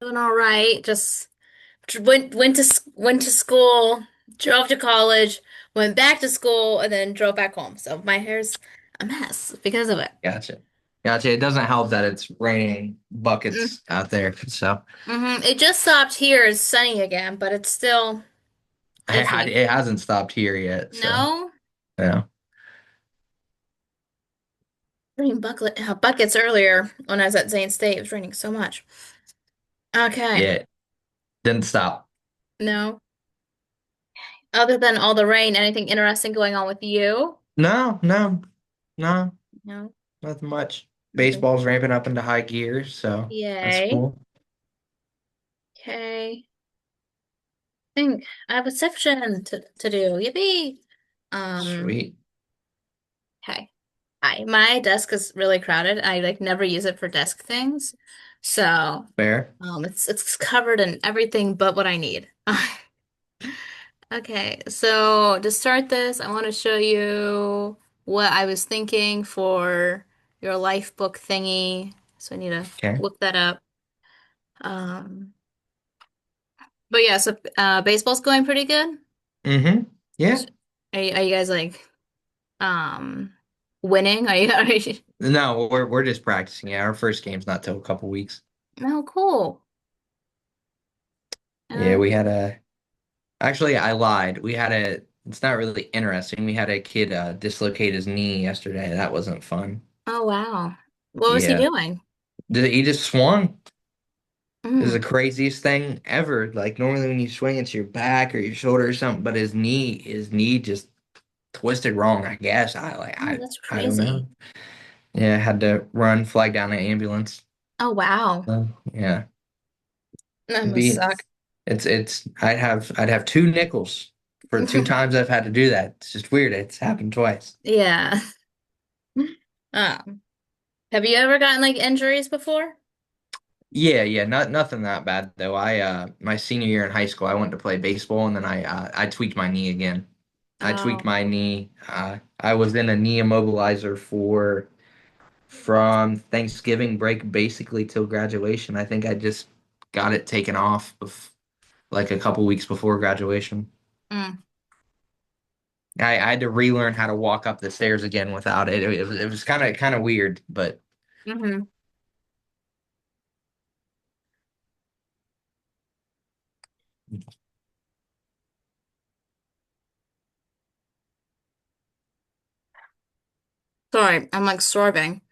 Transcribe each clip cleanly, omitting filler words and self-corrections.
Doing all right. Just went to school, drove to college, went back to school, and then drove back home. So my hair's a mess because of it. Gotcha. Gotcha. It doesn't help that it's raining Mm. buckets out there. So It just stopped here. It's sunny again, but it's still icky. it hasn't stopped here yet. So, No, yeah. raining buckets earlier when I was at Zane State. It was raining so much. Okay, Yeah. Didn't stop. no. Other than all the rain, anything interesting going on with you? No, no, no, No, nothing much. nothing. Baseball's ramping up into high gear, so that's Yay. cool. Okay. Think I have a section to do. Yippee! Um, Sweet. okay. My desk is really crowded. I like never use it for desk things. So, Fair. it's covered in everything but what I need. Okay, so to start this, I want to show you what I was thinking for your life book thingy. So I need to Okay. look that up. Um, but yeah, so baseball's going pretty good. Mm-hmm. Yeah. Are you guys like um winning? Are you No, we're just practicing. Yeah, our first game's not till a couple weeks. Oh, cool. Yeah, Uh, we had a actually I lied. We had a it's not really interesting. We had a kid dislocate his knee yesterday. That wasn't fun. oh wow. What was he Yeah. doing? He just swung. It was the Mm. craziest thing ever. Like normally when you swing it's your back or your shoulder or something, but his knee just twisted wrong, I guess. Oh, that's I don't crazy. know. Yeah, had to run, flag down the ambulance. Oh wow. Yeah. That It'd must be suck. it's I'd have two nickels for two times I've had to do that. It's just weird. It's happened twice. Yeah. Have you ever gotten like injuries before? Yeah, yeah, nothing that bad though. I my senior year in high school I went to play baseball and then I tweaked my knee again. I tweaked Oh. my knee. I was in a knee immobilizer for from Thanksgiving break basically till graduation. I think I just got it taken off like a couple weeks before graduation. Mm. I had to relearn how to walk up the stairs again without it. It was kind of weird, but hmm Sorry, I'm like starving.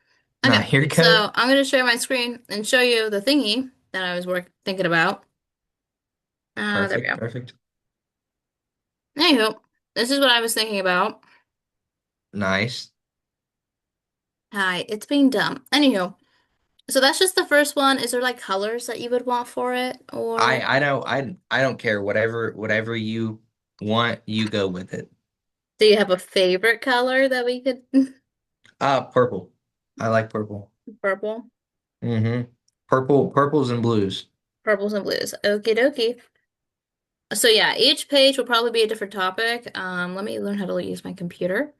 nah, Okay, you're good. so I'm gonna share my screen and show you the thingy that I was thinking about. There we Perfect, go. perfect. Anywho, this is what I was thinking about. Nice. Hi, it's being dumb. Anywho, so that's just the first one. Is there like colors that you would want for it? Or I don't care. Whatever you want, you go with it. do you have a favorite color that we could Purple. I like purple. purple? Mm-hmm. Purples and blues. Purples and blues. Okie dokie. So yeah, each page will probably be a different topic. Let me learn how to use my computer.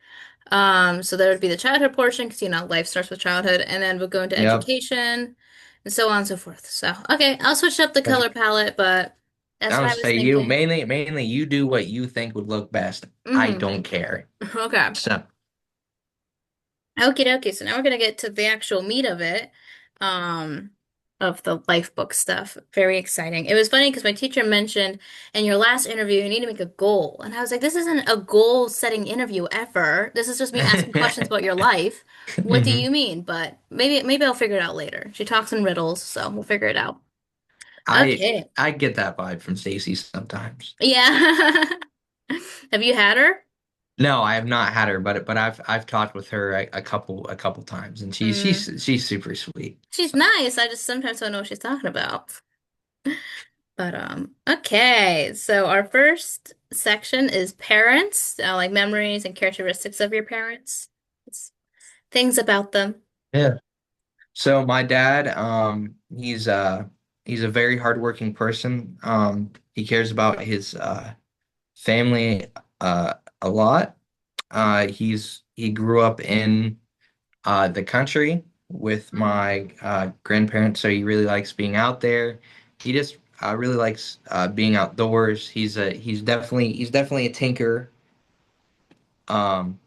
So there would be the childhood portion because life starts with childhood, and then we'll go into Yep. education and so on and so forth. So okay, I'll switch up the Gotcha. color palette, but that's I what would I was say you thinking. mainly you do what you think would look best. I Mm-hmm. don't care. Okay. So Okie dokie. So now we're gonna get to the actual meat of it, um, of the life book stuff. Very exciting. It was funny because my teacher mentioned in your last interview you need to make a goal, and I was like, this isn't a goal-setting interview ever. This is just me asking questions about your life. What do Mhm. you mean? But maybe I'll figure it out later. She talks in riddles, so we'll figure it out. I Okay. I get that vibe from Stacy sometimes. Yeah. Have you had her? No, I have not had her, but I've talked with her a couple times, and she's Mm. she's she's super sweet. She's So nice. I just sometimes don't know what she's talking about. But okay. So our first section is parents, like memories and characteristics of your parents. It's things about them. yeah. So my dad, he's a very hardworking person. He cares about his family a lot. He grew up in the country with Mm, my grandparents, so he really likes being out there. he just really likes being outdoors. He's definitely a tinker. Um,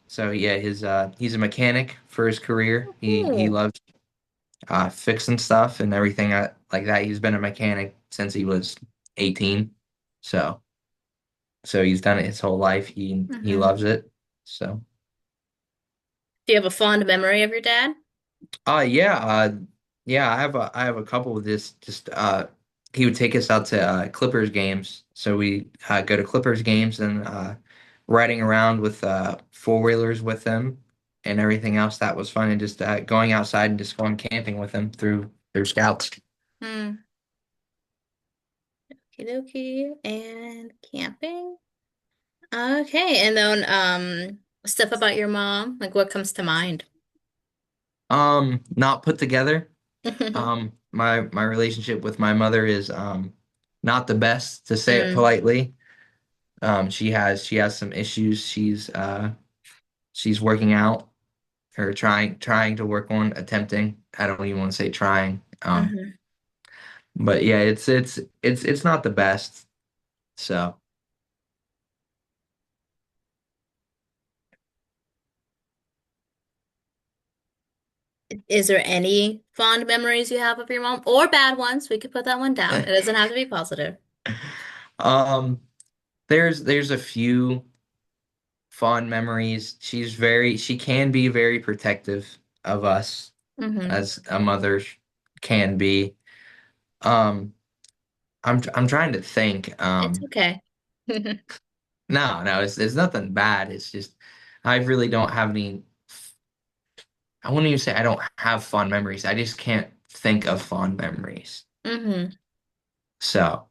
so yeah, his he's a mechanic for his career. He Ooh. loves fixing stuff and everything like that. He's been a mechanic since he was 18. So so he's done it his whole life. He Hmm. loves it. So Do you have a fond memory of your dad? yeah, yeah, I have a couple of this just he would take us out to Clippers games. So we go to Clippers games and riding around with four-wheelers with them and everything else that was fun and just going outside and just going camping with them through scouts. Hmm. Okie dokie. And camping. Okay. And then stuff about your mom. Like what comes to mind? Not put together. My relationship with my mother is not the best to say it Mm, politely. She has some issues. She's working out or trying to work on attempting. I don't even want to say trying. hmm. But yeah, it's not the best. So Is there any fond memories you have of your mom or bad ones? We could put that one down. It doesn't have to be positive. um there's a few fond memories. She can be very protective of us Hmm. as a mother can be. Um I'm trying to think. It's okay. No, it's nothing bad. It's just I really don't have any. I wouldn't even say I don't have fond memories. I just can't think of fond memories. Hmm. So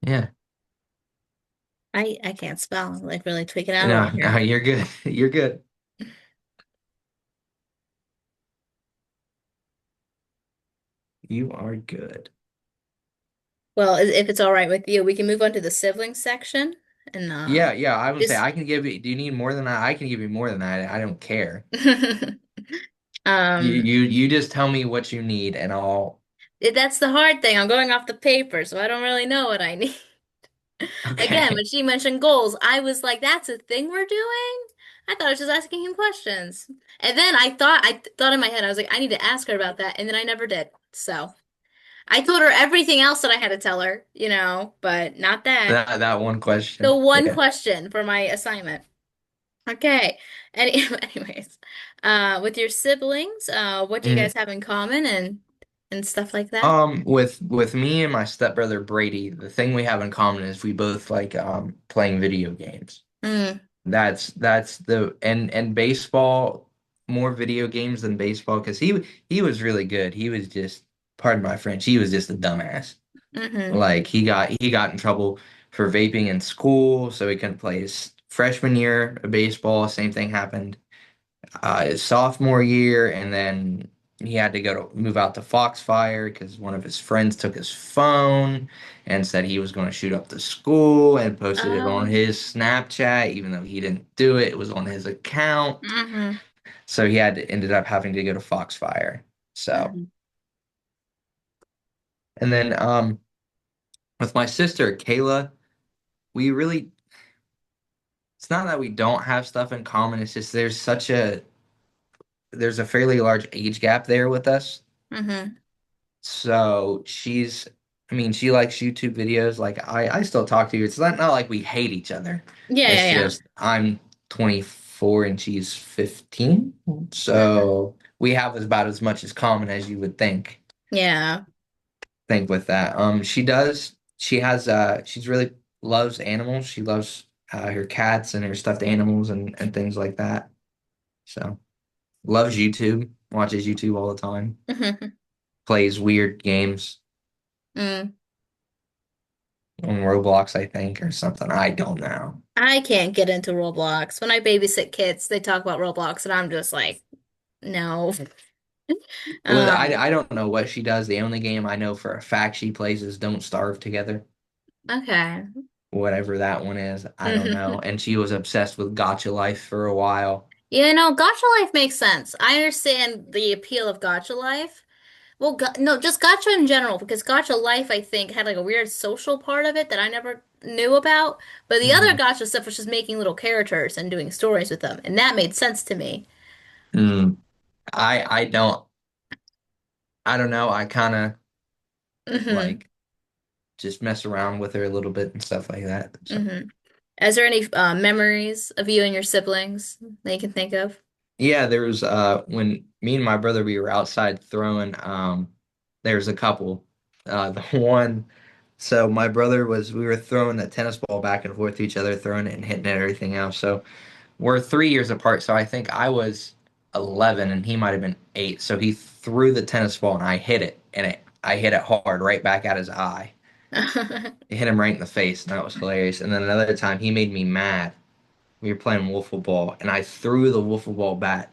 yeah, I can't spell. I'm like really tweaking out over no, no, here. you're good. You're good. You are good. Well, if it's all right with you, we can move on to the siblings section and Yeah, yeah. I would say just I can give you. Do you need more than that? I can give you more than that. I don't care. You um you you just tell me what you need, and I'll. that's the hard thing. I'm going off the paper, so I don't really know what I need. Again, when Okay. she mentioned goals, I was like, that's a thing we're doing? I thought I was just asking him questions. And then I thought in my head, I was like, I need to ask her about that, and then I never did. So I told her everything else that I had to tell her, but not that. That one The question. one Yeah. question for my assignment. Okay. Anyways, with your siblings, what do you guys Mm. have in common and stuff like that? With me and my stepbrother Brady, the thing we have in common is we both like playing video games. Mm, That's the and baseball, more video games than baseball because he was really good. He was just, pardon my French, he was just a dumbass. mm-hmm. Like he got in trouble for vaping in school, so he couldn't play his freshman year of baseball. Same thing happened his sophomore year, and then he had to go to move out to Foxfire because one of his friends took his phone and said he was going to shoot up the school and posted it on Oh, his Snapchat, even though he didn't do it. It was on his account, mm-hmm. so ended up having to go to Foxfire. So, Mm-hmm. and then with my sister Kayla, we really. It's not that we don't have stuff in common. It's just there's a fairly large age gap there with us. Mm-hmm. So I mean, she likes YouTube videos. Like I still talk to you. It's not like we hate each other. Yeah, It's yeah, just I'm 24 and she's 15. yeah. Mm-hmm. So we have about as much as common as you would Yeah. think with that. She's really loves animals. She loves her cats and her stuffed animals and things like that. So loves YouTube, watches YouTube all the time, Mm-hmm. plays weird games Mm. on Roblox, I think, or something. I don't know. I can't get into Roblox. When I babysit kids, they talk about Roblox, and I'm just like, no. Well, I, Um, I don't know what she does. The only game I know for a fact she plays is Don't Starve Together, okay. whatever that one is. I don't know. Hmm. And she was obsessed with Gotcha Life for a while. Yeah, no, Gacha Life makes sense. I understand the appeal of Gacha Life. Well, no, just Gacha in general, because Gacha Life, I think, had like a weird social part of it that I never knew about. But the other Hmm. Gacha stuff was just making little characters and doing stories with them, and that made sense to me. Mm. I don't I don't know. I kind of Hmm. like just mess around with her a little bit and stuff like that. So Hmm. Is there any memories of you and your siblings that you can think of? yeah, there was when me and my brother we were outside throwing there's a couple. The one so my brother was we were throwing the tennis ball back and forth to each other, throwing it and hitting it and everything else. So we're 3 years apart, so I think I was 11 and he might have been 8. So he threw the tennis ball and I hit it and I hit it hard right back at his eye. It hit him right in the face and that was hilarious. And then another time he made me mad. We were playing wiffle ball and I threw the wiffle ball bat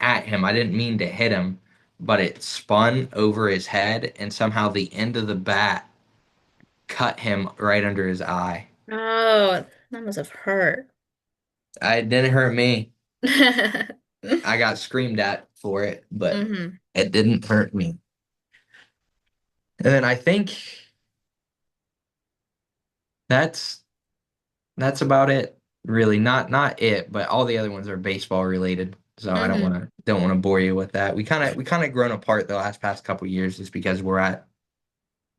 at him. I didn't mean to hit him, but it spun over his head and somehow the end of the bat cut him right under his eye. Oh, that must have hurt. It didn't hurt me. I got screamed at for it, but Hmm. it didn't hurt me. And then I think that's that's about it. Really, not it, but all the other ones are baseball related. So I Hmm. don't want to bore you with that. We kind of grown apart the last past couple years just because we're at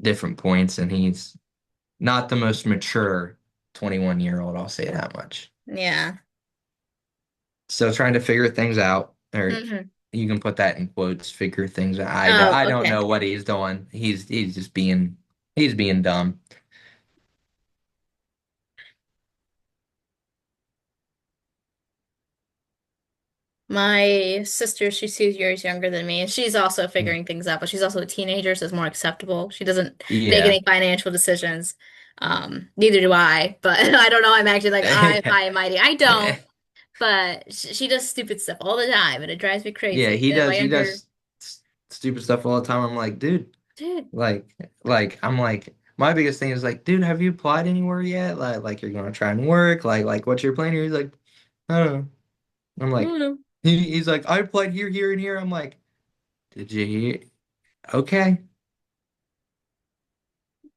different points and he's not the most mature 21-year-old, I'll say that much. Yeah. Still trying to figure things out, or Hmm. you can put that in quotes, figure things out. Oh, I don't okay. know what he's doing. He's just he's being dumb. My sister, she's 2 years younger than me, and she's also figuring things out, but she's also a teenager, so it's more acceptable. She doesn't make Yeah. any financial decisions. Neither do I, but I don't know. I'm actually like, I'm high and mighty. I don't, but she does stupid stuff all the time, and it drives me Yeah, crazy. And my he younger, does stupid stuff all the time. I'm like, dude, dude, like I'm like my biggest thing is like, dude, have you applied anywhere yet? Like you're gonna try and work, like what's your plan here? He's like, I don't know. I'm I like, don't know. he's like, I applied here, here, and here. I'm like, did you hear? Okay.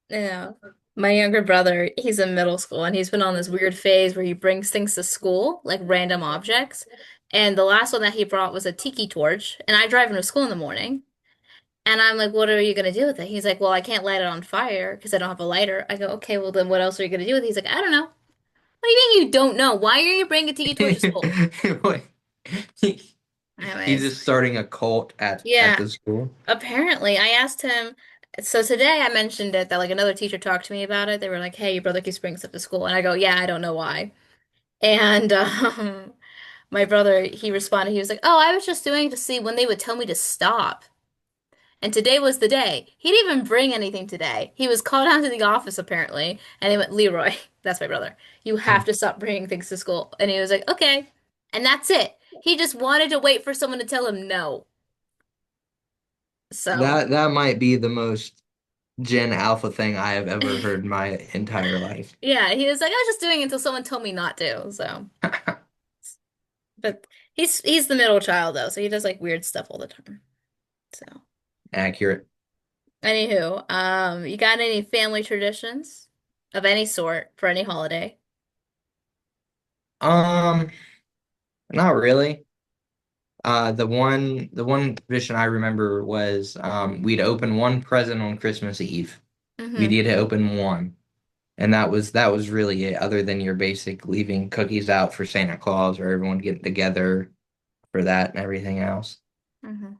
Yeah. My younger brother, he's in middle school and he's been on this weird phase where he brings things to school, like random objects. And the last one that he brought was a tiki torch. And I drive him to school in the morning. And I'm like, what are you going to do with it? He's like, well, I can't light it on fire because I don't have a lighter. I go, okay, well, then what else are you going to do with it? He's like, I don't know. What do you mean you don't know? Why are you bringing a tiki torch to school? Like, he- he's Anyways, just starting a cult at yeah, the school. apparently I asked him. So today I mentioned it that like another teacher talked to me about it. They were like, hey, your brother keeps bringing stuff to school. And I go, yeah, I don't know why. And my brother, he responded, he was like, oh, I was just doing it to see when they would tell me to stop. And today was the day. He didn't even bring anything today. He was called down to the office apparently, and they went, Leroy, that's my brother. You have to stop bringing things to school. And he was like, okay. And that's it. He just wanted to wait for someone to tell him no. So, That might be the most Gen Alpha thing I have ever heard in my entire life. yeah, he was like, I was just doing it until someone told me not to. So, but he's the middle child though, so he does like weird stuff all the time. So, Accurate. anywho, you got any family traditions of any sort for any holiday? Um, Not really. The one tradition I remember was we'd open one present on Christmas Eve. We Mm-hmm. did open one, and that was really it. Other than your basic leaving cookies out for Santa Claus or everyone getting together for that and everything else. Mm-hmm.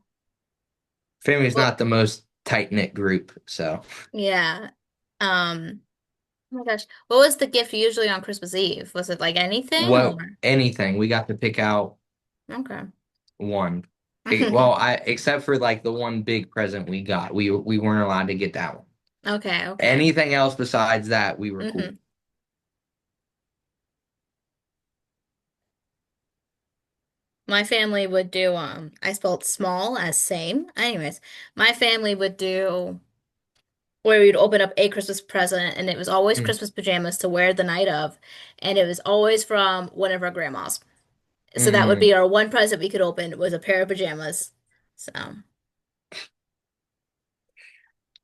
Family's Well, not the most tight-knit group, so yeah. Oh my gosh. What was the gift usually on Christmas Eve? Was it like anything what or? anything we got to pick out Okay. one. Well, I except for like the one big present we got, we weren't allowed to get that one. Okay, okay. Anything else besides that, we were cool. Hmm. My family would do I spelled small as same. Anyways, my family would do where we'd open up a Christmas present, and it was always Mm. Christmas pajamas to wear the night of, and it was always from one of our grandmas. So that would Mm. be our one present we could open was a pair of pajamas. So,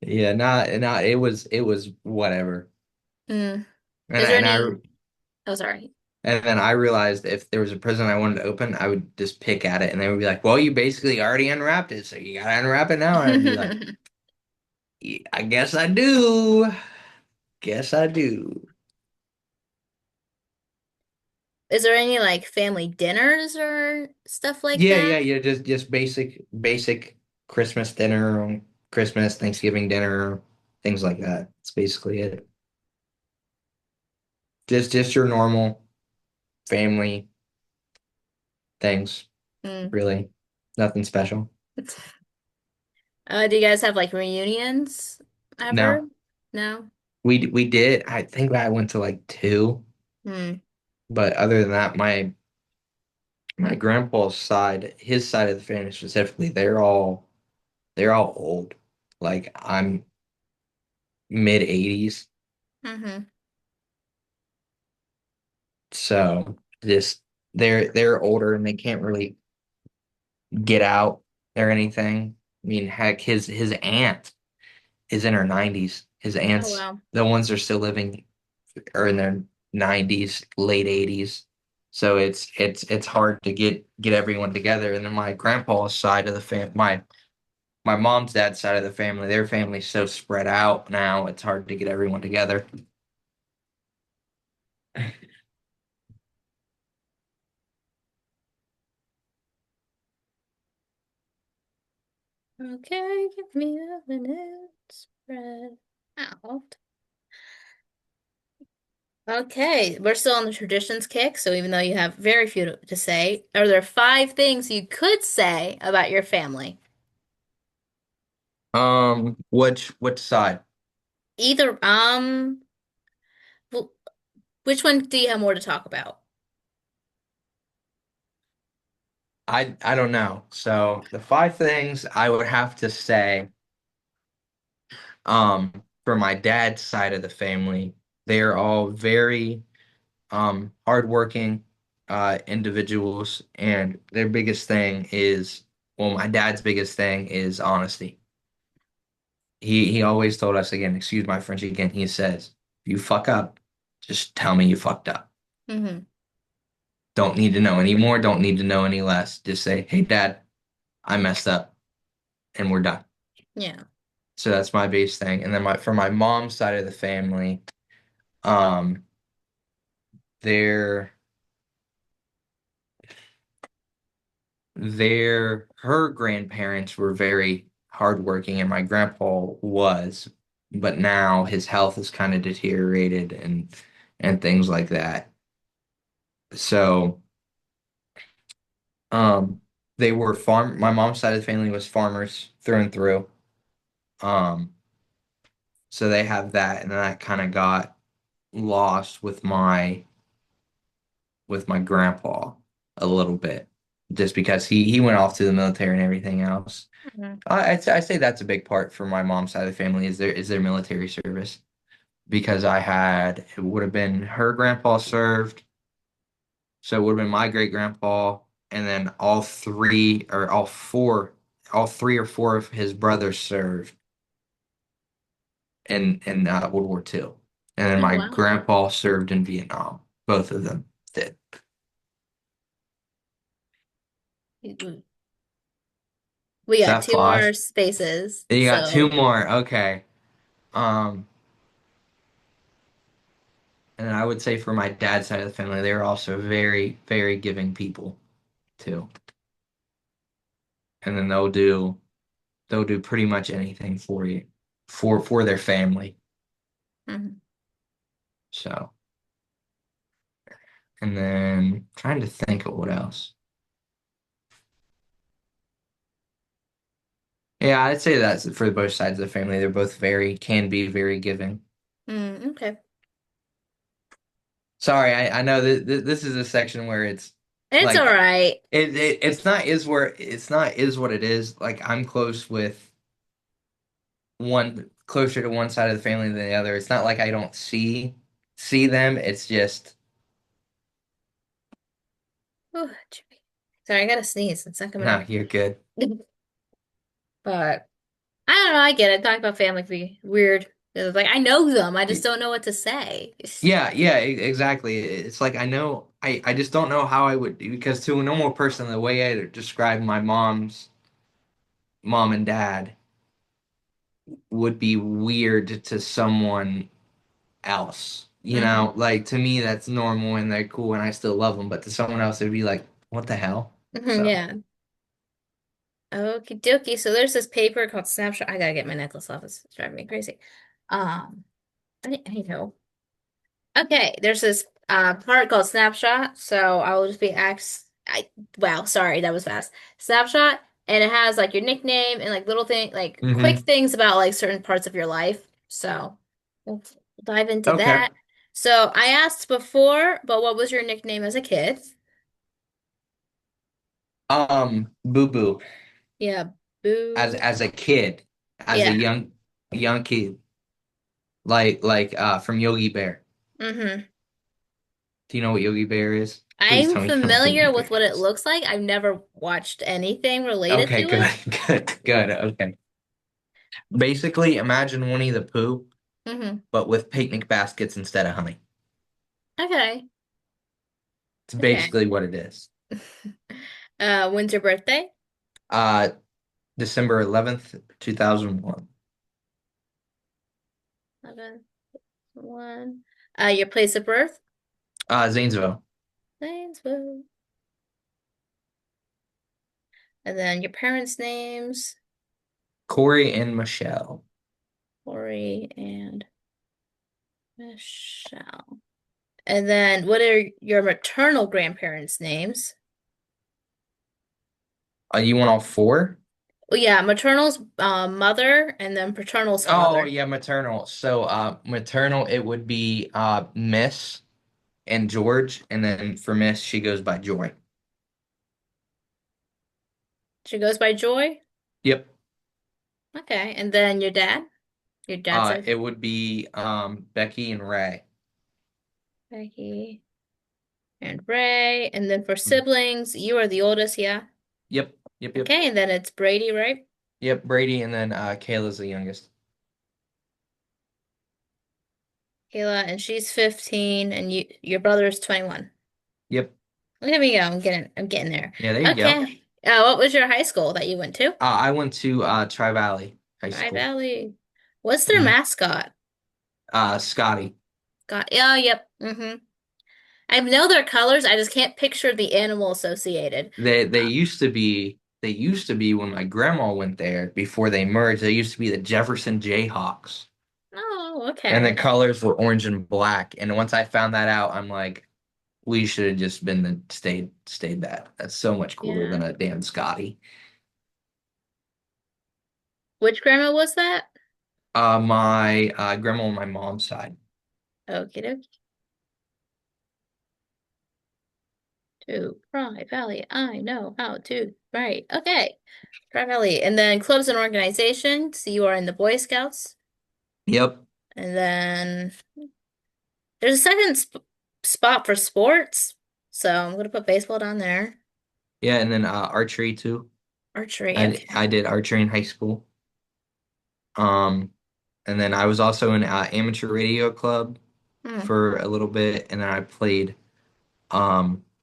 Yeah, not it was whatever. mm. And Is I, there and I any? Oh, sorry. and then I realized if there was a present I wanted to open, I would just pick at it and they would be like, "Well, you basically already unwrapped it, so you gotta unwrap it now." And I'd be like, "Yeah, I guess I do. Guess I do." Is there any like family dinners or stuff like Yeah, yeah, that? yeah. Just basic Christmas dinner, Christmas, Thanksgiving dinner, things like that. It's basically it. Just your normal family things, Mm. really. Nothing special. Do you guys have like reunions ever? No. No? We did. I think I went to like two, Hmm. but other than that, my grandpa's side, his side of the family specifically, they're all old. Like I'm mid 80s, Hmm. so just they're older and they can't really get out or anything. I mean, heck, his aunt is in her 90s. His Oh aunts, wow. the ones that are still living, are in their 90s, late 80s. So it's hard to get everyone together. And then my grandpa's side of the family, my mom's dad's side of the family, their family's so spread out now, it's hard to get everyone together. Okay, give me a minute. Spread out. Okay, we're still on the traditions kick, so even though you have very few to say, are there five things you could say about your family? Which side? Either, wh- which one do you have more to talk about? I don't know. So the five things I would have to say, for my dad's side of the family, they're all very hardworking individuals, and their biggest thing is, well, my dad's biggest thing is honesty. He always told us, again, excuse my French again, he says, if you fuck up, just tell me you fucked up. Hmm. Don't need to know any more, don't need to know any less. Just say, hey, Dad, I messed up, and we're done. Yeah. So that's my base thing. And then for my mom's side of the family, um, they're her grandparents were very hardworking, and my grandpa was, but now his health has kind of deteriorated and things like that. So, um, they were my mom's side of the family was farmers through and through. Um, so they have that, and then that kind of got lost with my grandpa a little bit, just because he went off to the military and everything else. Hmm. I'd say that's a big part for my mom's side of the family is their military service, because it would have been her grandpa served, so it would have been my great grandpa, and then all three or four of his brothers served in World War II, and then Oh my wow. grandpa served in Vietnam. Both of them did. We Is got that two more five? spaces, You got two so more. Okay. Um, and I would say for my dad's side of the family, they're also very, very giving people too. And then they'll do pretty much anything for you, for their family. mhm. So, and then trying to think of what else. Yeah, I'd say that's for both sides of the family. They're both can be very giving. Okay. Sorry, I know that this is a section where it's It's all like right. it's not is what it is. Like I'm close with one. closer to one side of the family than the other. It's not like I don't see them. It's just Ooh, Jimmy. Sorry, I gotta sneeze. It's not coming nah, out. you're good. But I don't know. I get it. Talking about family can be weird. It's like I know them. I just don't know what to say. Yeah, yeah, exactly. It's like I know I just don't know how I would because to a normal person, the way I describe my mom's mom and dad would be weird to someone else. You Hmm. know, like to me that's normal and they're cool and I still love them, but to someone else it'd be like, what the hell? Hmm, So, yeah. Okie dokie. So there's this paper called Snapshot. I gotta get my necklace off. It's driving me crazy. Um, I know. Okay, there's this part called Snapshot. So I will just be asked. Wow, sorry, that was fast. Snapshot, and it has like your nickname and like little thing, like quick hmm. things about like certain parts of your life. So we'll dive into Okay. that. So I asked before, but what was your nickname as a kid? Boo Boo Yeah, Boo. as a kid, as a Yeah. young kid, like from Yogi Bear. Mm-hmm. Do you know what Yogi Bear is? Please I'm tell me you know what Yogi familiar Bear with what it is. looks like. I've never watched anything related Okay, to good, it. good. Okay. Basically, imagine Winnie the Pooh, Mm-hmm. but with picnic baskets instead of honey. Okay. It's Okay. basically what it is. When's your birthday? Uh, December 11th, 2001. 11/1. Your place of birth? Zanesville. Zanesville. And then your parents' names, Corey and Michelle. Lori and Michelle. And then what are your maternal grandparents' names? You want all four? Oh yeah, maternal's mother and then paternal's Oh father. yeah, maternal. So maternal it would be Miss and George, and then for Miss she goes by Joy. She goes by Joy. Yep. Okay. And then your dad? Your dad's side? It would be Becky and Ray. Becky and Ray. And then for siblings, you are the oldest, yeah? Yep. Yep. Yep. Okay, and then it's Brady, right? Yep. Brady and then Kayla's the youngest. Kayla, and she's 15, and your brother is 21. Yep. There we go. I'm getting there. Yeah, there you go. Okay. What was your high school that you went to? I went to Tri-Valley High Tri School. Valley. What's their Mhm. mascot? Scotty. Got yeah, yep. I know their colors, I just can't picture the animal associated. They used to be when my grandma went there before they merged. They used to be the Jefferson Jayhawks. Oh, And the okay. colors were orange and black. And once I found that out, I'm like, we should have just been the stayed that. That's so much cooler Yeah. than a damn Scotty. Which grandma was that? My grandma on my mom's side. Okie dokie. To Tri Valley. I know how to. Right. Okay. Tri Valley. And then clubs and organizations. You are in the Boy Scouts. Yep. And then there's a second spot for sports. So I'm gonna put baseball down there. Yeah, and then archery too. Archery. I Okay. did archery in high school. Um, and then I was also in amateur radio club Hmm. for a little bit, and then I played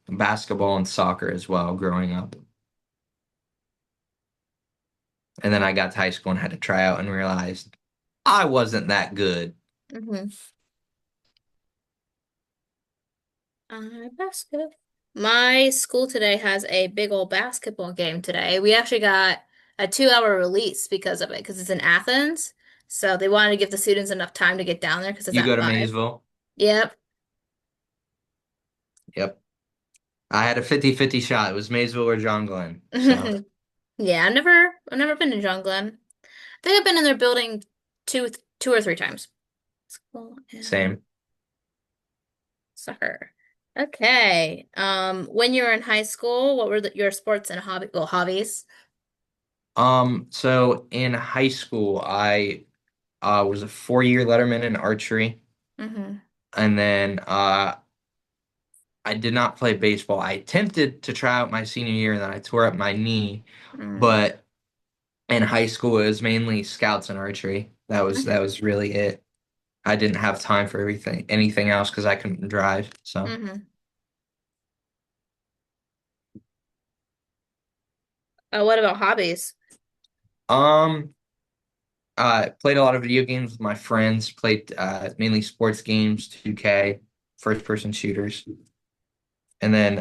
basketball and soccer as well growing up. And then I got to high school and had to try out and realized I wasn't that good. Hmm. Basket. My school today has a big old basketball game today. We actually got a 2 hour release because of it, because it's in Athens. So they wanted to give the students enough time to get down there because it's You at go to 5. Maysville? Yep. Yep. I had a 50-50 shot. It was Maysville or John Glenn. So Yeah, I've never been to John Glenn. I think I've been in their building two or three times. School and same. soccer. Okay. When you were in high school, what were your sports and hobbies? So in high school, Was a 4-year letterman in archery. Mm-hmm. And then I did not play baseball. I attempted to try out my senior year and then I tore up my knee. Mm. But in high school, it was mainly scouts and archery. That was really it. I didn't have time for anything else because I couldn't drive. So, Mm-hmm. What about hobbies? um, played a lot of video games with my friends. Played mainly sports games, 2K, first person shooters, and then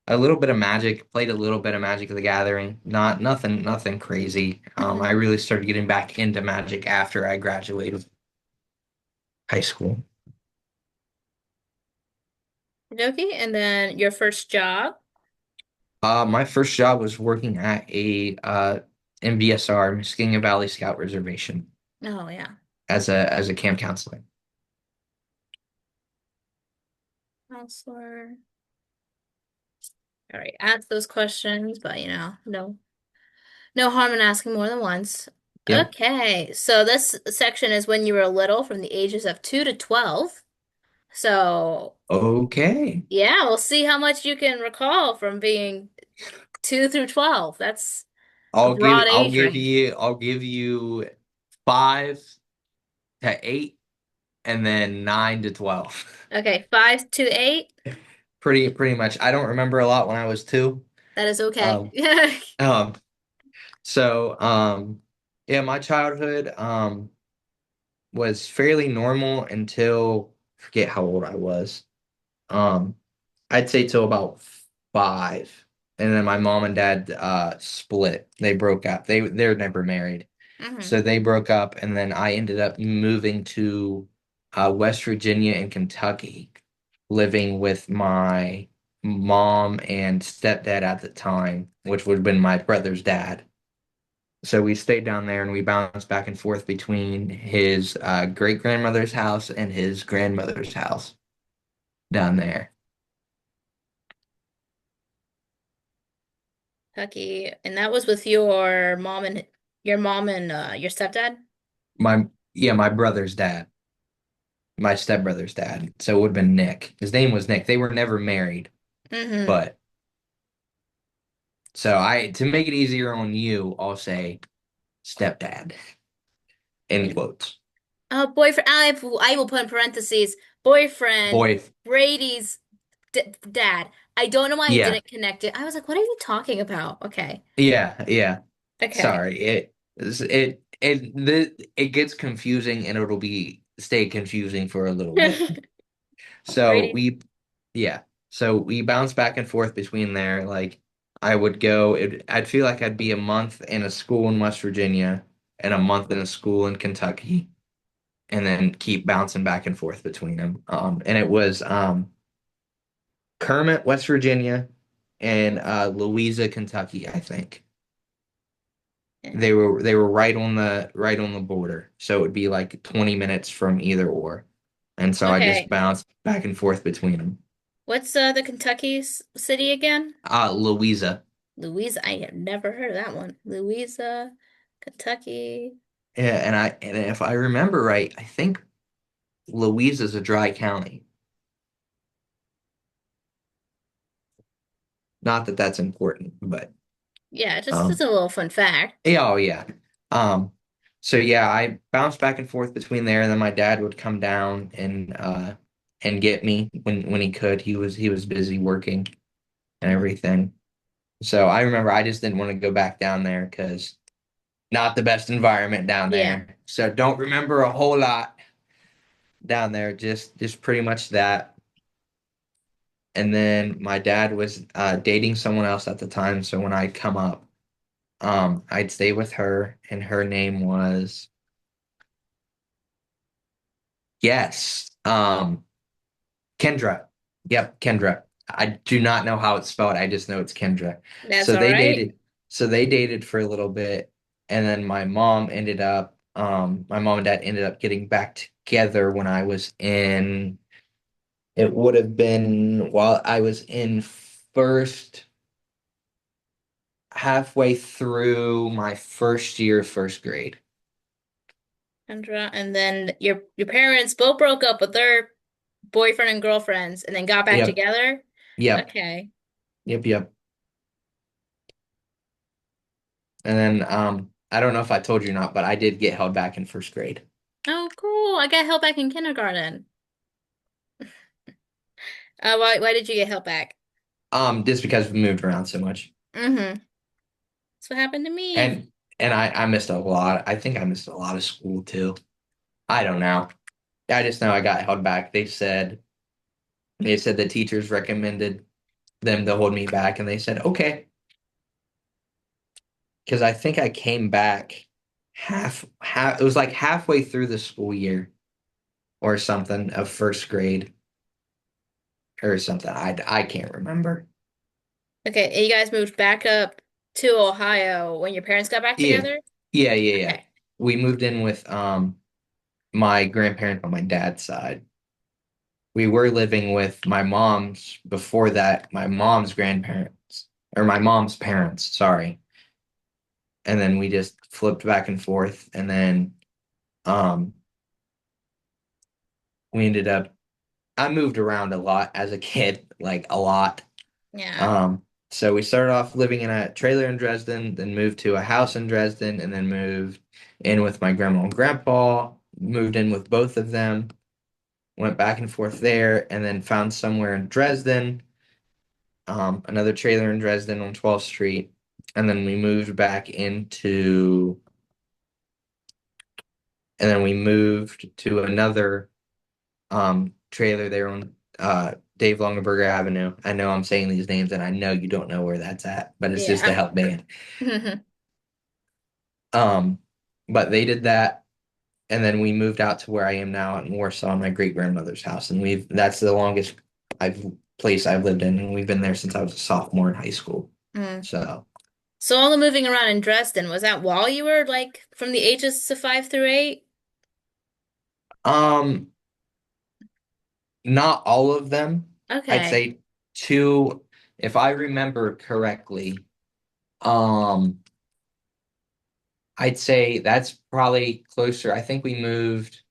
a little bit of Magic. Played a little bit of Magic the Gathering. Not nothing crazy. I Mm-hmm. really started getting back into Magic after I graduated high school. Okay, and then your first job? My first job was working at a MVSR, Muskegon Valley Scout Reservation, Oh yeah. as a camp counselor. Counselor. All right, ask those questions, but no harm in asking more than once. Yep. Okay, so this section is when you were little, from the ages of 2 to 12. So, Okay. yeah, we'll see how much you can recall from being 2 through 12. That's a I'll give broad I'll age give range. you I'll give you 5 to 8 and then 9 to 12. Okay, 5 to 8. Pretty much. I don't remember a lot when I was 2. That is okay. Um um so yeah, my childhood was fairly normal until I forget how old I was. Um I'd say till about 5. And then my mom and dad split. They broke up. They're never married. Hmm. So they broke up, and then I ended up moving to West Virginia and Kentucky, living with my mom and stepdad at the time, which would have been my brother's dad. So we stayed down there and we bounced back and forth between his great grandmother's house and his grandmother's house down there. Kentucky, and that was with your mom and your stepdad? My brother's dad, my stepbrother's dad. So it would have been Nick. His name was Nick. They were never married, Mm-hmm. but so I to make it easier on you, I'll say stepdad in quotes. Boyfriend. I will put in parentheses, boyfriend, Boy, Brady's d dad. I don't know why I yeah, didn't connect it. I was like, what are you talking about? Okay. yeah. Okay. Sorry, it gets confusing and it'll be stay confusing for a little bit. So Brady. we, yeah. So we bounce back and forth between there. Like I'd feel like I'd be a month in a school in West Virginia and a month in a school in Kentucky, and then keep bouncing back and forth between them. And it was Kermit, West Virginia, and Louisa, Kentucky, I think. Yeah. They were right on the border, so it would be like 20 minutes from either or, and so I just Okay. bounced back and forth between them. What's the Kentucky city again? Louisa. Louisa. I have never heard of that one. Louisa, Kentucky. Yeah, and if I remember right, I think Louisa's a dry county. Not that that's important, but Yeah, just um, a little fun fact. yeah, oh yeah. Um, so yeah, I bounced back and forth between there, and then my dad would come down and get me when he could. He was busy working and Mm, everything. So I remember I just didn't want to go back down there because not the best environment down yeah. there. So don't remember a whole lot down there. Just pretty much that. And then my dad was dating someone else at the time. So when I'd come up, I'd stay with her, and her name was yes, Kendra. Yep, Kendra. I do not know how it's spelled. I just know it's Kendra. That's So all they right. dated. So they dated for a little bit, and then my mom and dad ended up getting back together when I was in. It would have been while I was in first, halfway through my first year of first grade. Kendra, and then your parents both broke up with their boyfriend and girlfriends, and then got back Yep, together. yep, Okay. yep. And then I don't know if I told you or not, but I did get held back in first grade. Oh, cool. I got held back in kindergarten. Why did you get held back? Just because we moved around so much. Mm-hmm. That's what happened to me. And I missed a lot. I think I missed a lot of school too. I don't know. I just know I got held back. They said the teachers recommended them to hold me back, and they said okay, because I think I came back half. It was like halfway through the school year or something of first grade or something. I can't remember. Okay, and you guys moved back up to Ohio when your parents got back Yeah, together? yeah. Okay. We moved in with my grandparents on my dad's side. We were living with my mom's before that, my mom's grandparents or my mom's parents, sorry. And then we just flipped back and forth, and then um we ended up I moved around a lot as a kid, like a lot. Yeah. So we started off living in a trailer in Dresden, then moved to a house in Dresden, and then moved in with my grandma and grandpa, moved in with both of them, went back and forth there, and then found somewhere in Dresden, another trailer in Dresden on 12th Street, and then we moved back into, and then we moved to another trailer there on Dave Longaberger Avenue. I know I'm saying these names, and I know you don't know where that's at, but it's just to Yeah. help band. Mhm. Um, but they did that, and then we moved out to where I am now in Warsaw, my great grandmother's house, and we've that's the longest I've place I've lived in, and we've been there since I was a sophomore in high school. Mm. So, So all the moving around in Dresden, was that while you were like from the ages of 5 through 8? um, not all of them. I'd Okay. say two, if I remember correctly. Um, I'd say that's probably closer. I think we moved.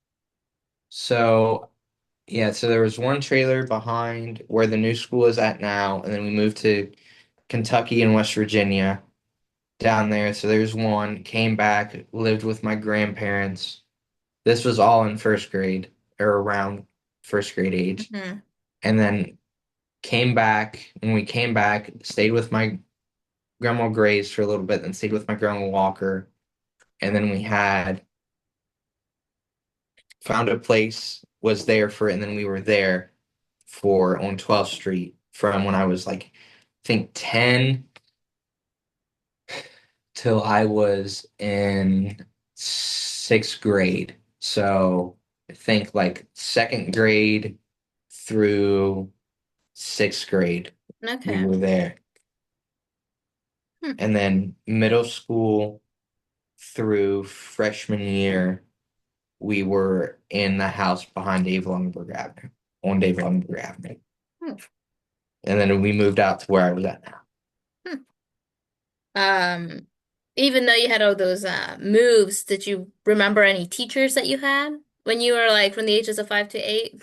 So, yeah, so there was one trailer behind where the new school is at now, and then we moved to Kentucky and West Virginia down there. So there's one, came back, lived with my grandparents. This was all in first grade or around first grade age. Hmm. And then came back, when we came back, stayed with my grandma Grace for a little bit, then stayed with my grandma Walker. And then we had found a place, was there for it, and then we were there for on 12th Street from when I was like, I think 10 till I was in sixth grade. So I think like second grade through sixth grade, we Okay. were there. Hmm. And then middle school through freshman year, we were in the house behind Dave Lunenburg Avenue, on Dave Lunenburg Avenue. Hmm. And then we moved out to where I was at now. Hmm. Even though you had all those moves, did you remember any teachers that you had when you were like from the ages of 5 to 8?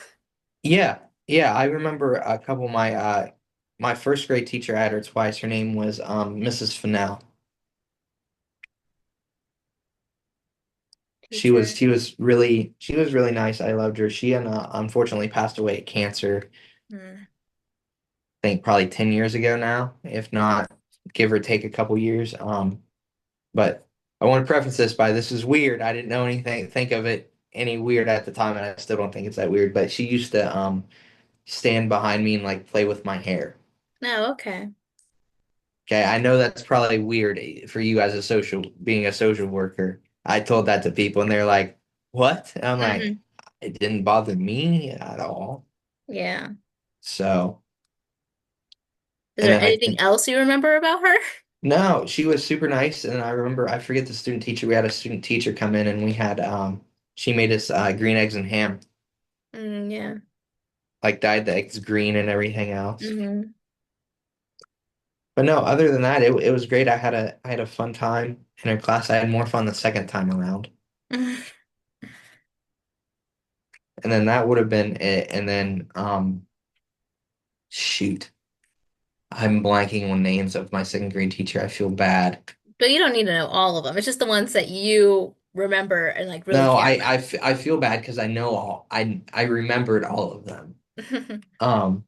Yeah, yeah, I remember a couple of my first grade teacher. I had her twice. Her name was Mrs. Fennell. She was Teacher. she was really she was really nice. I loved her. She unfortunately passed away of cancer. Hmm. I think probably 10 years ago now, if not give or take a couple years. But I want to preface this by this is weird. I didn't know anything, think of it any weird at the time, and I still don't think it's that weird. But she used to stand behind me and like play with my hair. Oh, okay. Okay, I know that's probably weird for you as a being a social worker. I told that to people and they're like, "What?" And I'm like, Hmm. "It didn't bother me at all." Yeah. So, Is and there then I anything think else you remember about her? no, she was super nice. And I remember I forget the student teacher. We had a student teacher come in and we had she made us green eggs and ham, Mm, yeah. like dyed the eggs green and everything else. Hmm. But no, other than that, it was great. I had a fun time in her class. I had more fun the second time around. and then that would have been it. And then shoot, I'm blanking on names of my second grade teacher. I feel bad. But you don't need to know all of them. It's just the ones that you remember and like really No, care about. I feel bad because I know all I remembered all of them. Um,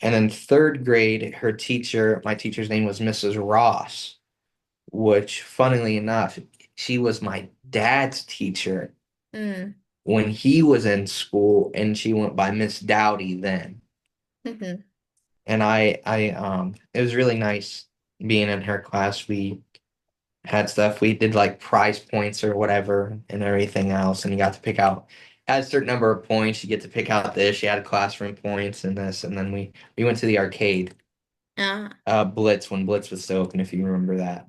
and then third grade, her teacher, my teacher's name was Mrs. Ross, which funnily enough, she was my dad's teacher Mm. when he was in school, and she went by Miss Dowdy then. Hmm. And it was really nice being in her class. We had stuff. We did like prize points or whatever and everything else. And you got to pick out, had a certain number of points. You get to pick out this. You had classroom points and this. And then we went to the arcade, Ah, Blitz, when Blitz was still open, if you remember that.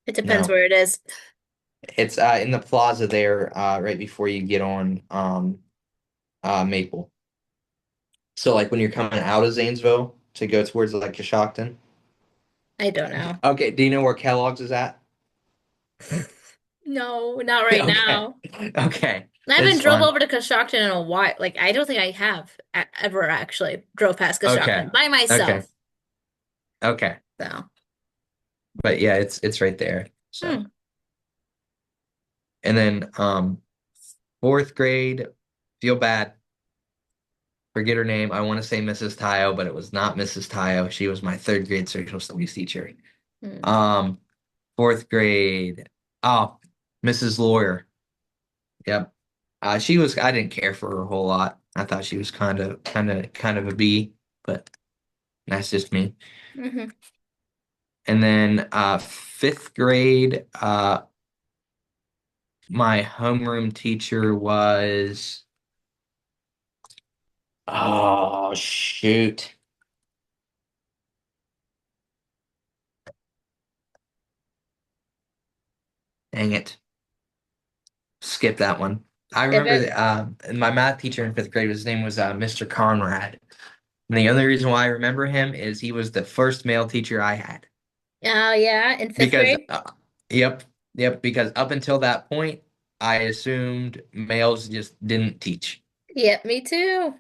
it depends No, where it is. it's in the plaza there, right before you get on Maple. So like when you're coming out of Zanesville to go towards like Coshocton. I don't know. Okay, do you know where Kellogg's is at? No, not right Okay. now. Okay. I haven't It's drove fine. over to Coshocton in a while. Like, I don't think I have ever actually drove past Okay. Coshocton by Okay. myself. Okay. So, But yeah, it's right there. So, hmm. and then fourth grade, feel bad. Forget her name. I want to say Mrs. Tayo, but it was not Mrs. Tayo. She was my third grade social studies teacher. Hmm. Um, fourth grade. Oh, Mrs. Lawyer. Yep. She was, I didn't care for her a whole lot. I thought she was kind of a B, but that's just me. Hmm. And then fifth grade, my homeroom teacher was, oh shoot, dang it, skip that one. I remember Pivot. that my math teacher in fifth grade, his name was Mr. Conrad. And the only reason why I remember him is he was the first male teacher I had. Oh, yeah, in fifth Because, grade? yep, yep, because up until that point, I assumed males just didn't teach. Yep, me too.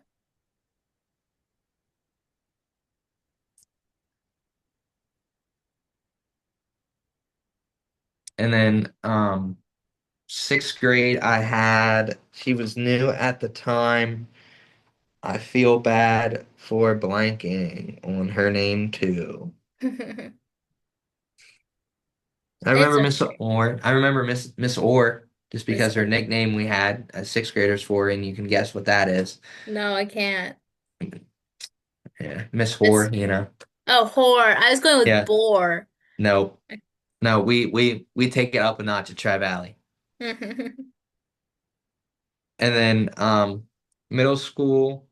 And then sixth grade, she was new at the time. I feel bad for blanking on her name too. I It's remember Miss okay. Orr. I remember Miss Orr just Miss because her nickname we had as sixth graders for, and you can guess what that is. No, I can't. Yeah, Miss Miss Whore, you know. Oh, whore. I was going with Yeah, bore. no, no, we take it up a notch at Tri Valley. And then middle school,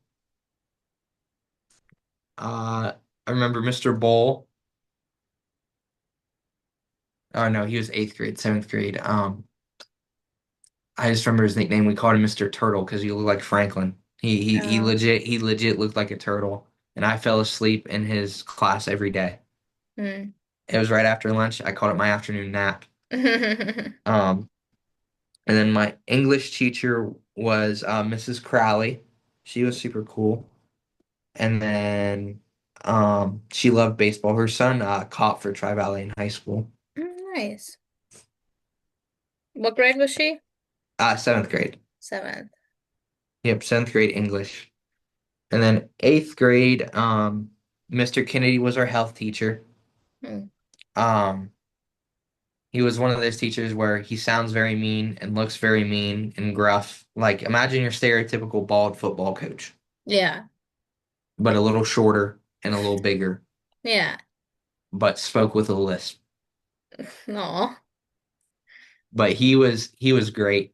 I remember Mr. Bull. Oh no, he was eighth grade, seventh grade. I just remember his nickname. We called him Mr. Turtle because he looked like Franklin. Oh. He legit looked like a turtle. And I fell asleep in his class every day. Hmm. It was right after lunch. I called it my afternoon nap. Um, and then my English teacher was Mrs. Crowley. She was super cool. And then she loved baseball. Her son caught for Tri Valley in high school. Nice. What grade was she? Seventh grade. Seventh. Yep, seventh grade English. And then eighth grade, Mr. Kennedy was our health teacher. Hmm. Um, he was one of those teachers where he sounds very mean and looks very mean and gruff. Like imagine your stereotypical bald football coach, Yeah. but a little shorter and a little bigger, Yeah. but spoke with a lisp. Aw. But he was great.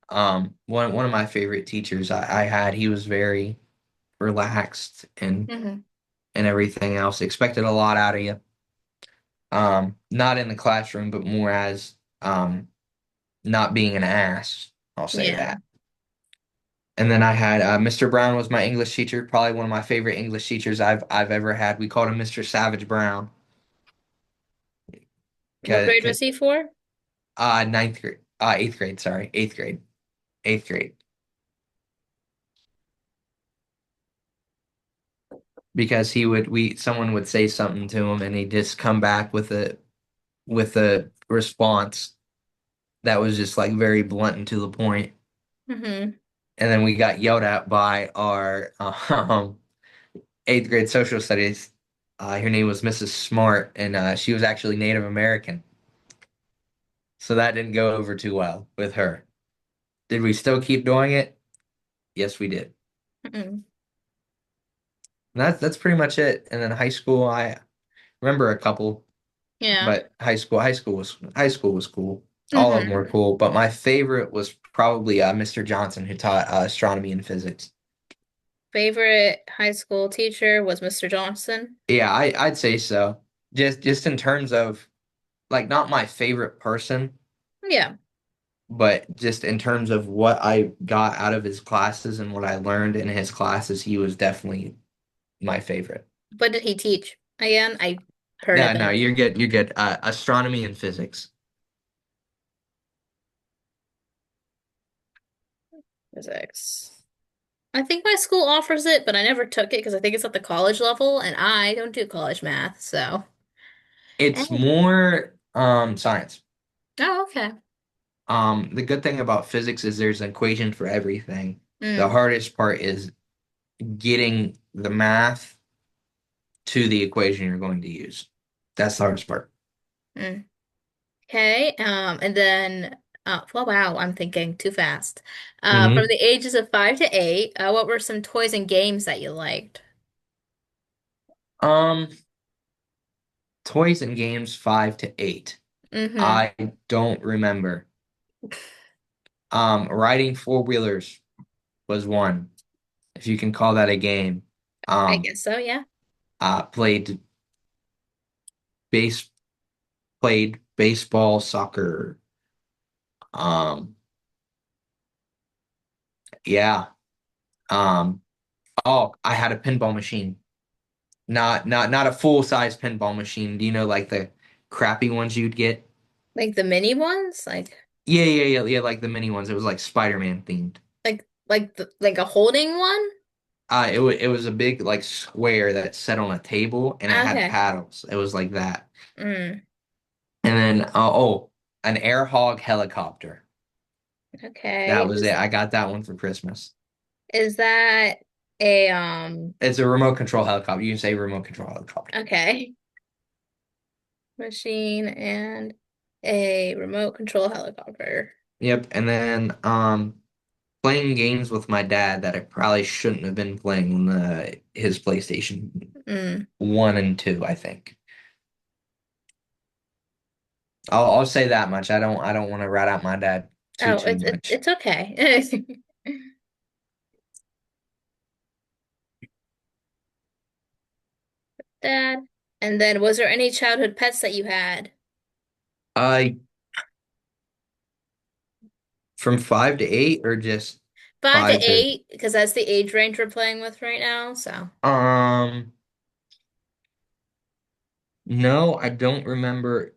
One of my favorite teachers I had. He was very relaxed Hmm. and everything else. Expected a lot out of you. Not in the classroom, but more as not being an ass. I'll say Yeah. that. And then I had Mr. Brown was my English teacher, probably one of my favorite English teachers I've ever had. We called him Mr. Savage Brown. What grade was 'Cause- he for? Ninth grade, eighth grade, sorry, eighth grade. eighth grade, because he would we someone would say something to him and he'd just come back with a response that was just like very blunt and to the point. Hmm. And then we got yelled at by our eighth grade social studies. Her name was Mrs. Smart, and she was actually Native American. So that didn't go over too well with her. Did we still keep doing it? Yes, we did. Hmm. And that's pretty much it. And then high school, I remember a couple, Yeah. but high school was cool. All of them Hmm. were cool, but my favorite was probably Mr. Johnson, who taught astronomy and physics. Favorite high school teacher was Mr. Johnson. Yeah, I'd say so. Just in terms of like not my favorite person, Yeah. but just in terms of what I got out of his classes and what I learned in his classes, he was definitely my favorite. What did he teach? Again, I heard of No, no, it. you're good. You're good. Astronomy and physics. Physics. I think my school offers it, but I never took it because I think it's at the college level, and I don't do college math, so. It's Oh, more science. oh, okay. The good thing about physics is there's an equation for everything. The Mm, hardest part is getting the math to the equation you're going to use. That's the hardest part. mm. Okay. And then, well, wow, I'm thinking too fast. From Hmm. the ages of 5 to 8, what were some toys and games that you liked? Um, Toys and games 5 to 8. Mm-hmm. I don't remember. Riding four wheelers was one, if you can call that a game. I Um, guess so, yeah. played base played baseball, soccer. Um, yeah. Um, oh, I had a pinball machine. Not a full size pinball machine. Do you know like the crappy ones you'd get? Like the mini ones, Yeah, like the mini ones. It was like Spider-Man themed. like a holding one. It was a big like square that set on a table and it had Okay. paddles. It was like that. Mm, And then an air hog helicopter. That okay. was it. I got that one for Christmas. Is that a It's a remote control helicopter. You can say remote control helicopter. okay, machine and a remote control helicopter? Yep. And then playing games with my dad that I probably shouldn't have been playing on his PlayStation Mm. 1 and 2, I think. I'll say that much. I don't want to rat out my dad Oh, too much. it's okay. Dad. And then was there any childhood pets that you had? I From 5 to 8 or just Five to 5 to eight, because that's the age range we're playing with right now, so. um no, I don't remember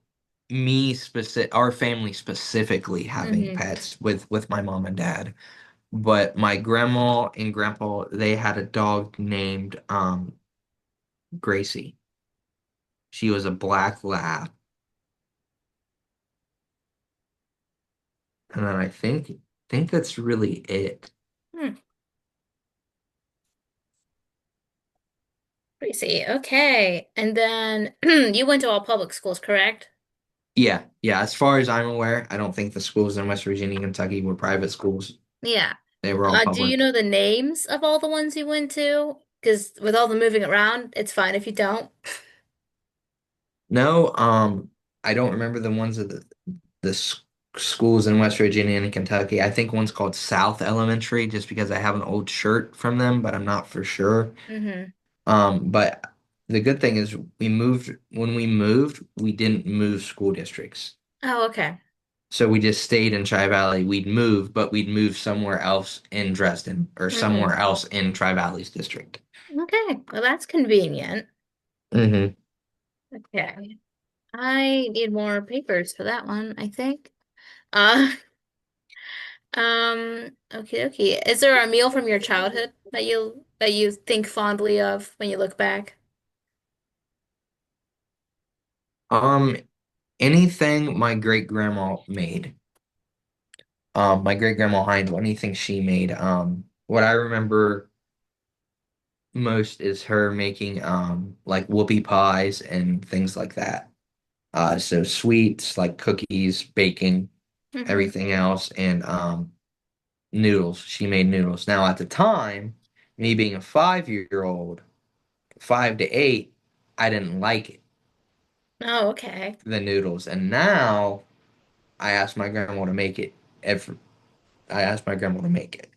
our family specifically having Hmm. pets with my mom and dad. But my grandma and grandpa, they had a dog named Gracie. She was a black lab. And then I think that's really it. Hmm. Let me see. Okay. And then you went to all public schools, correct? Yeah, yeah. As far as I'm aware, I don't think the schools in West Virginia and Kentucky were private schools. Yeah. They were all Do you public. know the names of all the ones you went to? Because with all the moving around, it's fine if you don't. No, I don't remember the ones of the schools in West Virginia and Kentucky. I think one's called South Elementary, just because I have an old shirt from them, but I'm not for sure. Hmm. But the good thing is when we moved, we didn't move school districts. Oh, okay. So we just stayed in Tri Valley. We'd move, but we'd move somewhere else in Dresden or Hmm. somewhere else in Tri Valley's district. Okay. Well, that's convenient. Hmm. Okay. I need more papers for that one, I think. Uh, Okay, okay. Is there a meal from your childhood that you think fondly of when you look back? Um, anything my great grandma made. My great grandma Heindel, anything she made. What I remember most is her making like whoopie pies and things like that. So sweets like cookies, baking, Hmm. everything else, and noodles. She made noodles. Now at the time, me being a 5 year old, 5 to 8, I didn't like it, Oh, okay. the noodles. And now I asked my grandma to make it. Every, I asked my grandma to make it.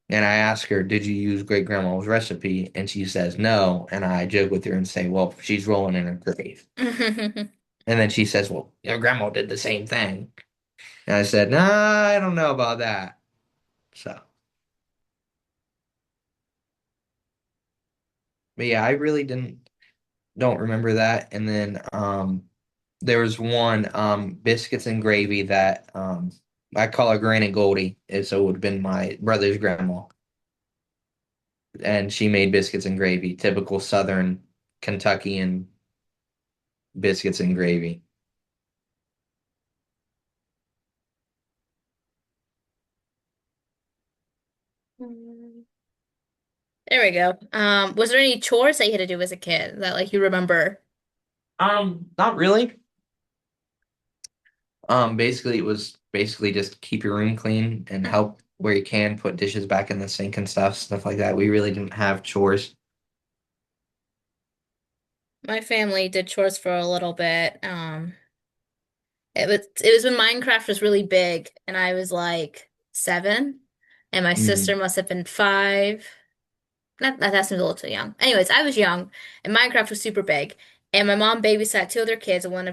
And I ask her, did you use great grandma's recipe? And she says no. And I joke with her and say, well, she's rolling in her grave. And then she says, well, your grandma did the same thing. And I said, nah, I don't know about that. So, but yeah, I really don't remember that. And then there was one biscuits and gravy that I call her Granny Goldie. And so it would have been my brother's grandma. And she made biscuits and gravy, typical Southern Kentuckian biscuits and gravy. There we go. Was there any chores that you had to do as a kid that like you remember? Not really. Basically, it was basically just keep your room clean and help where you can, put dishes back in the sink and stuff like that. We really didn't have chores. My family did chores for a little bit. It was when Minecraft was really big, and I was like 7, and my sister Mm, must have been 5. Not that seems a little too young. Anyways, I was young, and Minecraft was super big, and my mom babysat two other kids, and one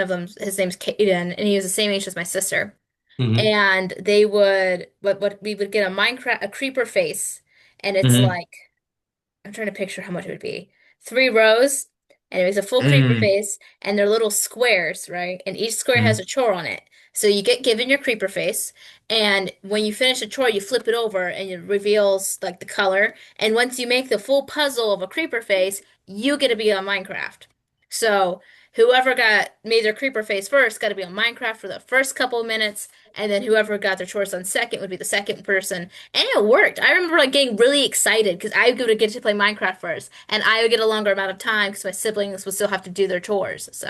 of them, his name's Caden, and he was the same age as my sister. hmm And they would, what we would get a creeper face, and it's hmm like. I'm trying to picture how much it would be. 3 rows, and it was a full creeper mm face, and they're little squares, right? And each square has a mm chore on it. So you get given your creeper face, and when you finish a chore, you flip it over, and it reveals like the color. And once you make the full puzzle of a creeper face, you get to be on Minecraft. So whoever got made their creeper face first got to be on Minecraft for the first couple of minutes, and then whoever got their chores done second would be the second person. And it worked. I remember like getting really excited because I would get to play Minecraft first, and I would get a longer amount of time because my siblings would still have to do their chores. So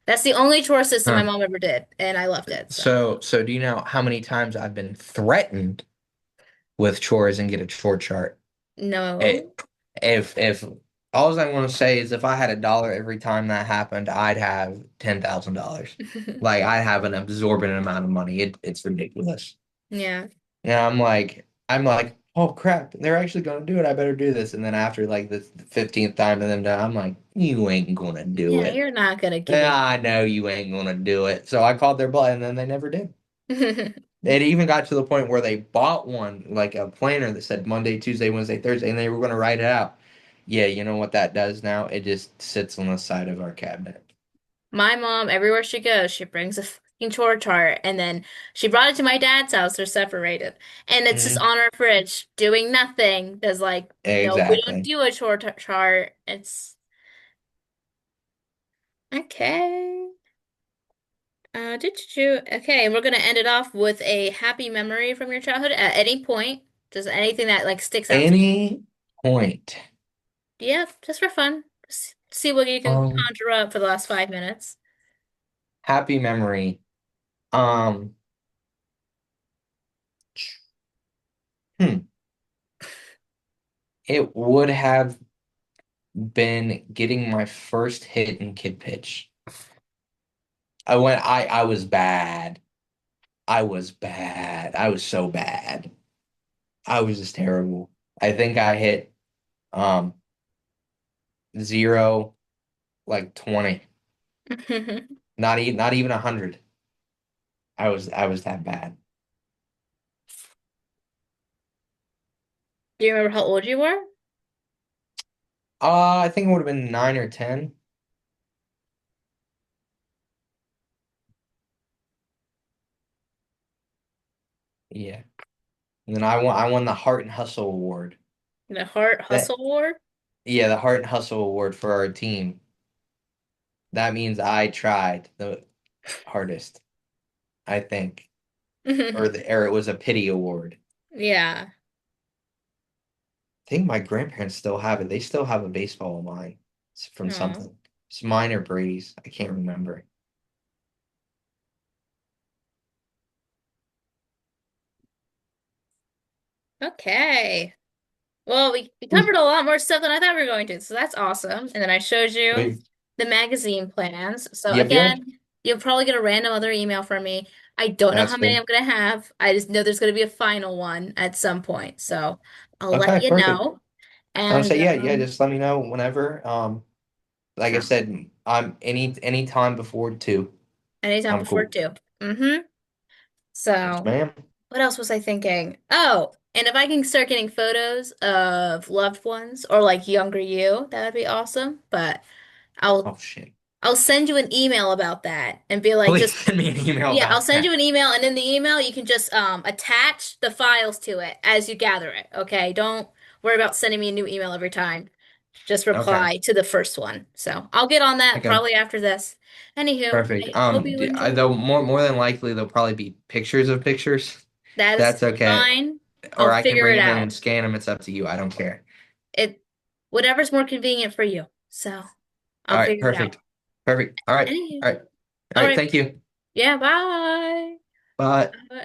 that's the only chore system my Huh. mom ever did, and I loved it. So So do you know how many times I've been threatened with chores and get a chore chart? no. It, if all I want to say is if I had $1 every time that happened, I'd have $10,000. Like I'd have an absorbent amount of money. It's ridiculous. Yeah. Yeah, I'm like, oh crap, they're actually gonna do it. I better do this. And then after like the 15th time of them done, I'm like, you ain't gonna do Yeah, it. you're not gonna give Yeah, me. I know you ain't gonna do it. So I called their bluff, and then they never did. It even got to the point where they bought one, like a planner that said Monday, Tuesday, Wednesday, Thursday, and they were gonna write it out. Yeah, you know what that does now? It just sits on the side of our cabinet. My mom, everywhere she goes, she brings a fucking chore chart, and then she brought it to my dad's house. They're separated, and it's just Mhm. on our fridge doing nothing. There's like, no, we don't Exactly. do a chart. It's okay. Okay, and we're gonna end it off with a happy memory from your childhood at any point. Just anything that like sticks out to you. Any point. Yeah, just for fun. See what you can Um, conjure up for the last 5 minutes. happy memory. Um, hmm. It would have been getting my first hit in kid pitch. I was bad. I was bad. I was so bad. I was just terrible. I think I hit um zero, like 20. Do Not even 100. I was that bad. you remember how old you were? I think it would have been 9 or 10. Yeah. And then I won the Heart and Hustle Award. The Heart That Hustle Award. yeah, the Heart and Hustle Award for our team. That means I tried the hardest, I think. Or it was a pity award. Yeah. I think my grandparents still have it. They still have a baseball of mine. It's from Oh, something. It's mine or Brady's. I can't remember. okay. Well, we We, covered a lot more stuff than I thought we were going to, so that's awesome. And then I showed you we the magazine plans. So yep, yep. again, you'll probably get a random other email from me. I don't know That's how many good. I'm gonna have. I just know there's gonna be a final one at some point. So I'll let Okay, you perfect. know. I would And say, yeah, yeah, just let me know whenever. Like I so said, I'm any time before 2. anytime I'm before cool. 2. Yes, So ma'am. what else was I thinking? Oh, and if I can start getting photos of loved ones or like younger you, that would be awesome. But I'll Oh shit. I'll send you an email about that and be like, Please just send me an email yeah, I'll about send that. you an email, and in the email you can just attach the files to it as you gather it. Okay, don't worry about sending me a new email every time. Just Okay. reply to the first one. So I'll get on that Okay. probably after this. Anywho, Perfect. I hope you enjoy. Though more than likely there'll probably be pictures of pictures. That is That's okay. fine. Or I'll I can figure bring it them in out. and scan them. It's up to you. I don't care. It whatever's more convenient for you. So All I'll right. figure it out. Perfect. Perfect. All right. Anywho, All right. All all right. right. Thank you. Yeah, bye. Bye. And